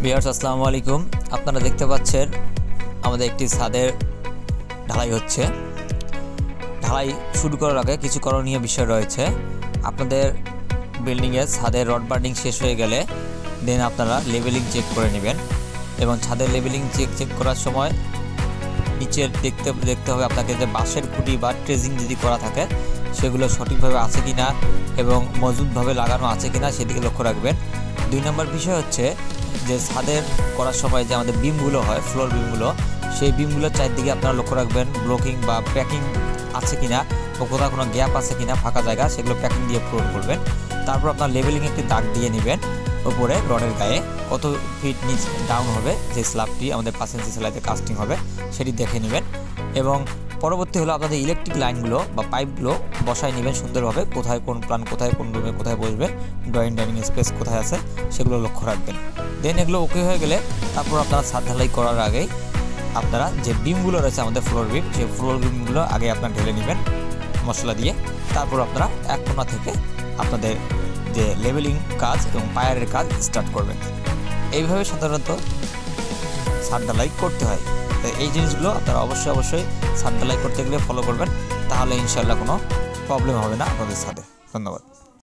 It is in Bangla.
ভিউয়ার্স আসসালামু আলাইকুম। আপনারা দেখতে পাচ্ছেন আমাদের একটি ছাদের ঢালাই হচ্ছে। ঢালাই শুরু করার আগে কিছু করণীয় বিষয় রয়েছে। আপনাদের বিল্ডিংয়ে ছাদের রড বার্নিং শেষ হয়ে গেলে দেন আপনারা লেভেলিং চেক করে নেবেন এবং ছাদের লেভেলিং চেক করার সময় নিচের দেখতে হবে আপনাকে যে বাঁশের খুঁটি বা ট্রেজিং যদি করা থাকে সেগুলো সঠিকভাবে আছে কিনা এবং মজবুতভাবে লাগানো আছে কিনা সেদিকে লক্ষ্য রাখবেন। 2 নম্বর বিষয় হচ্ছে যে ছাদের করার সময় যে আমাদের বিমগুলো হয়, ফ্লোর বিমগুলো, সেই বিমগুলোর চারদিকে আপনারা লক্ষ্য রাখবেন ব্লকিং বা প্যাকিং আছে কিনা বা কোথাও কোনো গ্যাপ আছে কিনা ফাঁকা জায়গা, সেগুলো প্যাকিং দিয়ে পূরণ করবেন। তারপর আপনার লেভেলিং একটি দাগ দিয়ে নেবেন উপরে রডের গায়ে কত ফিট নিচ ডাউন হবে, যে স্ল্যাবটি আমাদের 5 ইঞ্চি সেলাইতে কাস্টিং হবে সেটি দেখে নেবেন। এবং পরবর্তী হলো আপনাদের ইলেকট্রিক লাইনগুলো বা পাইপগুলো বসায় নেবেন সুন্দরভাবে, কোথায় কোন প্ল্যান, কোথায় কোন রুমে কোথায় বসবে, ডাইনিং স্পেস কোথায় আছে সেগুলো লক্ষ্য রাখবেন। দেন এগুলো ওকে হয়ে গেলে তারপর আপনারা ছাদ ঢালাই করার আগেই আপনারা যে বিমগুলো রয়েছে আমাদের ফ্লোর বিম, সেই ফ্লোর বিমগুলো আগে আপনারা ঢেলে নেবেন মশলা দিয়ে। তারপর আপনারা এক কোণা থেকে আপনাদের যে লেভেলিং কাজ এবং পায়ারের কাজ স্টার্ট করবেন। এইভাবে সাধারণত ছাদ ঢালাই করতে হয়। তো এই জিনিসগুলো আপনারা অবশ্যই ছাদ ঢালাই করতে গেলে ফলো করবেন, তাহলে ইনশাআল্লাহ কোনো প্রবলেম হবে না আপনাদের ছাদে। ধন্যবাদ।